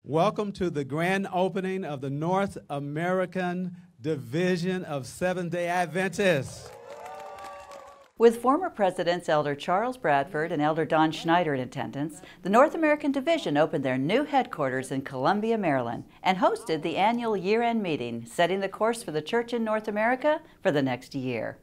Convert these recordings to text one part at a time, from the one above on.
Welcome to the grand opening of the North American Division of Seventh-day Adventists. With former Presidents Elder Charles Bradford and Elder Don Schneider in attendance, the North American Division opened their new headquarters in Columbia, Maryland, and hosted the annual year-end meeting, setting the course for the church in North America for the next year.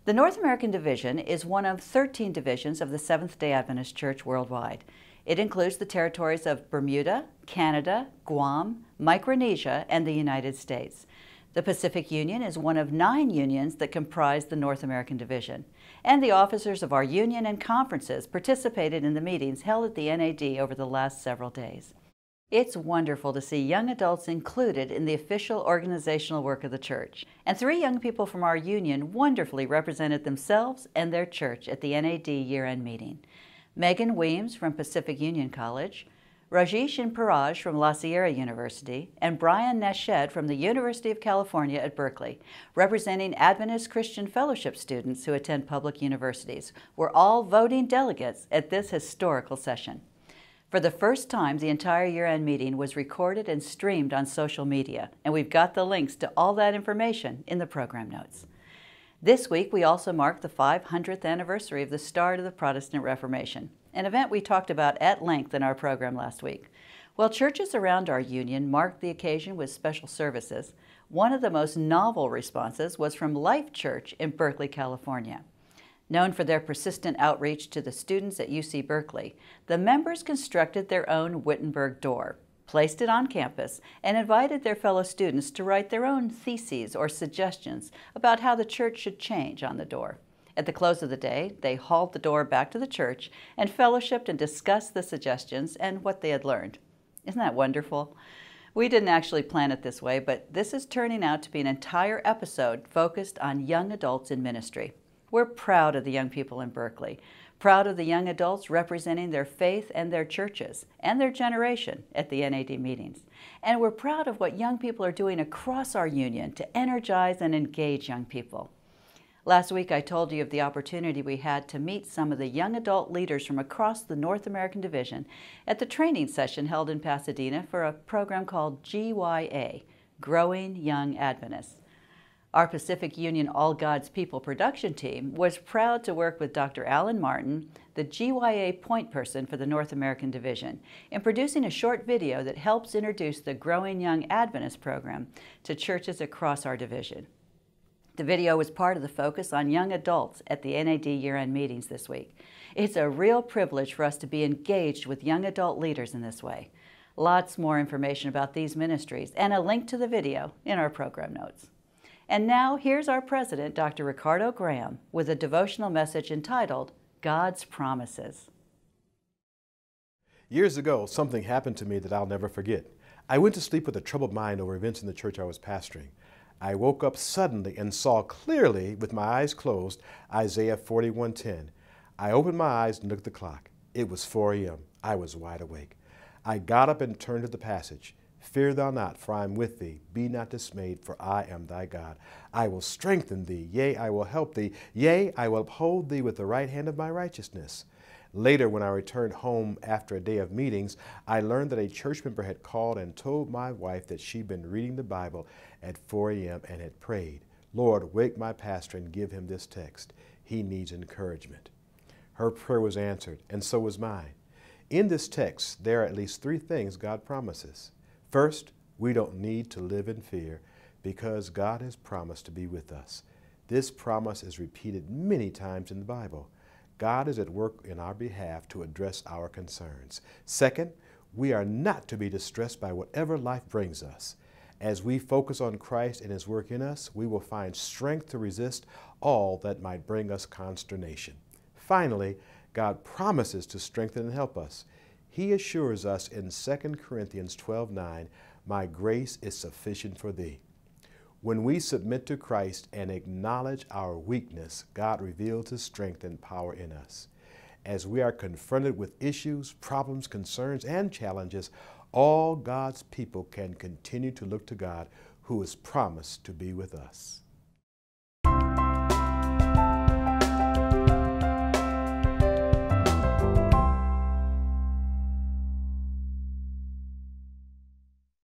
The North American Division is one of 13 divisions of the Seventh-day Adventist Church worldwide. It includes the territories of Bermuda, Canada, Guam, Micronesia, and the United States. The Pacific Union is one of 9 unions that comprise the North American Division, and the officers of our union and conferences participated in the meetings held at the NAD over the last several days. It's wonderful to see young adults included in the official organizational work of the church, and 3 young people from our union wonderfully represented themselves and their church at the NAD year-end meeting. Megan Weems from Pacific Union College, Rajesh Inparaj from La Sierra University, and Bryan Nashed from the University of California at Berkeley, representing Adventist Christian fellowship students who attend public universities, were all voting delegates at this historical session. For the first time, the entire year-end meeting was recorded and streamed on social media, and we've got the links to all that information in the program notes. This week, we also marked the 500th anniversary of the start of the Protestant Reformation, an event we talked about at length in our program last week. While churches around our union marked the occasion with special services, one of the most novel responses was from Life Church in Berkeley, California. Known for their persistent outreach to the students at UC Berkeley, the members constructed their own Wittenberg door, placed it on campus, and invited their fellow students to write their own theses or suggestions about how the church should change on the door. At the close of the day, they hauled the door back to the church and fellowshipped and discussed the suggestions and what they had learned. Isn't that wonderful? We didn't actually plan it this way, but this is turning out to be an entire episode focused on young adults in ministry. We're proud of the young people in Berkeley, proud of the young adults representing their faith and their churches and their generation at the NAD meetings. And we're proud of what young people are doing across our union to energize and engage young people. Last week I told you of the opportunity we had to meet some of the young adult leaders from across the North American Division at the training session held in Pasadena for a program called GYA, Growing Young Adventists. Our Pacific Union All God's People production team was proud to work with Dr. Alan Martin, the GYA point person for the North American Division, in producing a short video that helps introduce the Growing Young Adventist program to churches across our division. The video was part of the focus on young adults at the NAD year-end meetings this week. It's a real privilege for us to be engaged with young adult leaders in this way. Lots more information about these ministries and a link to the video in our program notes. And now, here's our president, Dr. Ricardo Graham, with a devotional message entitled, God's Promises. Years ago, something happened to me that I'll never forget. I went to sleep with a troubled mind over events in the church I was pastoring. I woke up suddenly and saw clearly, with my eyes closed, Isaiah 41:10. I opened my eyes and looked at the clock. It was 4 a.m. I was wide awake. I got up and turned to the passage. Fear thou not, for I am with thee. Be not dismayed, for I am thy God. I will strengthen thee, yea, I will help thee. Yea, I will uphold thee with the right hand of my righteousness. Later, when I returned home after a day of meetings, I learned that a church member had called and told my wife that she'd been reading the Bible at 4 a.m. and had prayed, Lord, wake my pastor and give him this text. He needs encouragement. Her prayer was answered, and so was mine. In this text, there are at least 3 things God promises. First, we don't need to live in fear because God has promised to be with us. This promise is repeated many times in the Bible. God is at work in our behalf to address our concerns. Second, we are not to be distressed by whatever life brings us. As we focus on Christ and His work in us, we will find strength to resist all that might bring us consternation. Finally, God promises to strengthen and help us. He assures us in 2 Corinthians 12:9, my grace is sufficient for thee. When we submit to Christ and acknowledge our weakness, God reveals His strength and power in us. As we are confronted with issues, problems, concerns, and challenges, all God's people can continue to look to God, who has promised to be with us.